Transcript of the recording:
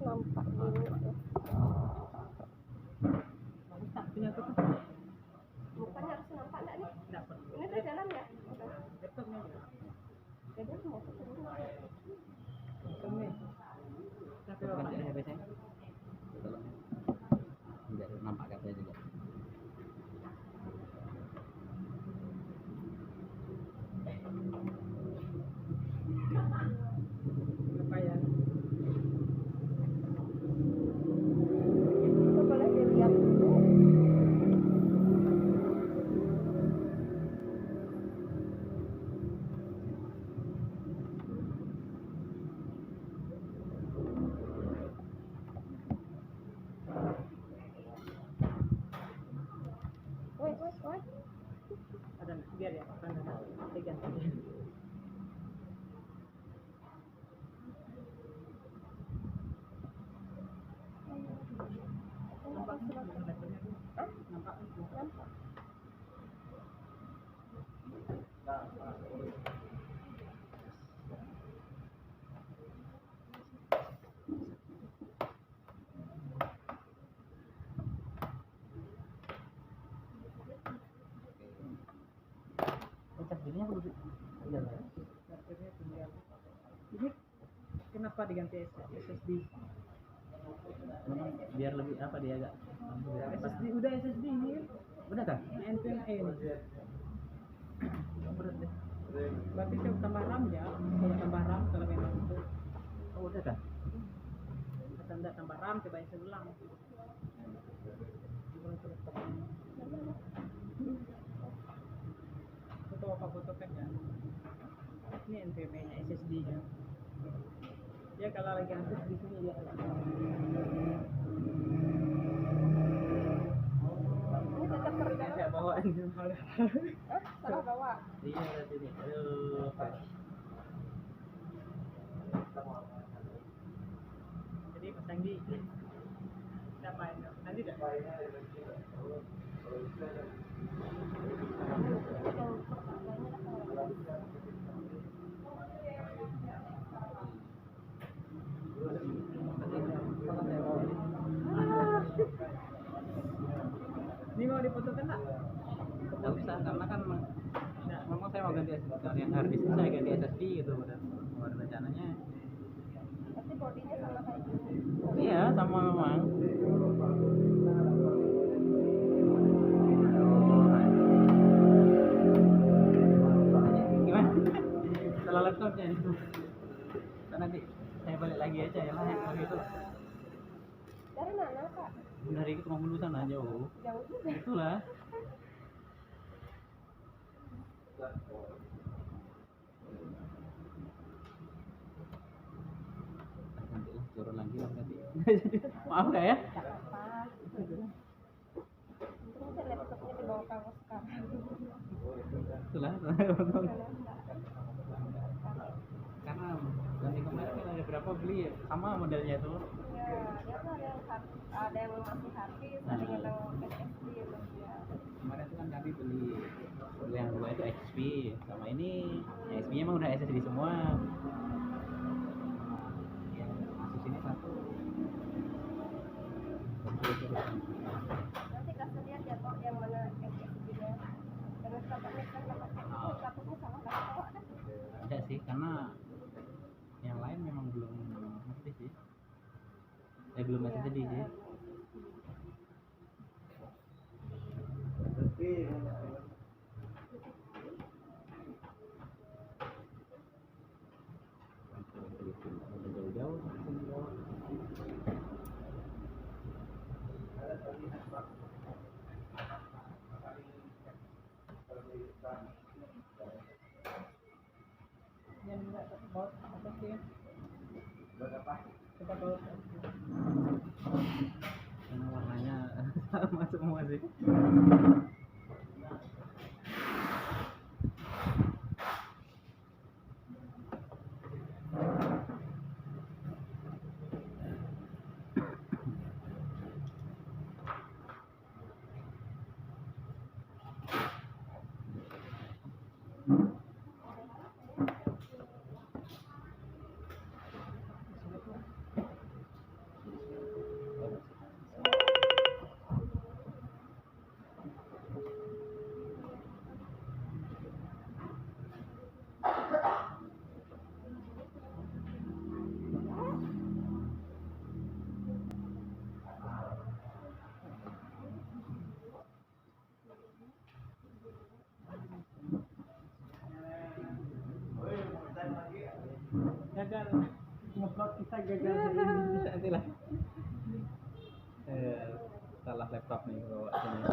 nampak gini tuh. Bagus tak punya tuh? Mukanya harus nampak enggak nih? Dapat. Ini udah jalan ya? Udah. Laptopnya juga. Jadi mau ketemu. Laptopnya. Tapi Bukan bapaknya. biasanya. Betul. Enggak nampak katanya juga. Lumayan. Itu boleh dilihat dulu. Woi. Ada nggak? Biar ya, kan ada. Diganti. Nampak laptopnya tuh. Hah? Nampak. Nampak. Cap jadinya aku jalan. Laptopnya tinggal. Ini kenapa diganti SSD? Memang biar lebih apa dia agak SSD udah SSD ini kan? udah kan? NVMe ini. Berarti saya tambah RAM ya. Kalau tambah RAM kalau memang itu. Oh udah kan? Atau enggak tambah RAM coba saya ulang. Foto apa foto kan ya? Ini NVMe nya SSD nya. Ya kalau lagi aktif di sini ya. Ini tetap terjalan. Saya bawa ini. Hah? Salah bawa. Iya berarti ini. Aduh. Jadi Mas Anggi siapa ini? Nanti dah. Ini mau difotokan tak? Nggak usah karena kan memang saya mau ganti SSD yang hard disk saya ganti SSD gitu dan rencananya Tapi bodinya sama kayak gini. iya sama memang gimana salah laptopnya itu nanti saya balik lagi aja ya lah yang kalau gitu Dari mana, Kak? dari rumah dulu sana jauh Jauh juga. itulah nanti lah turun lagi lah nanti maaf nggak ya Nggak apa-apa. Untung saya laptopnya dibawa kamu sekarang. itulah karena ganti kemarin kan ada berapa beli ya? Sama modelnya tuh Ya, dia tuh ada yang masih habis, ada yang SSD gitu ya. kemarin tuh kan kami beli yang dua itu XP sama ini yang XP nya emang udah SSD semua yang Asus ini satu Nanti kasih lihat ya kok yang mana SSD-nya. Terus laptopnya kan laptopnya sama nggak kok. ada sih karena yang lain memang belum ngerti sih belum SSD sih jauh-jauh Yang enggak baut apa sih ya? Kita baut. karena warnanya sama semua sih gagal ngeblok kita gagal hari ini. Nanti lah. Salah laptop nih bawa sini.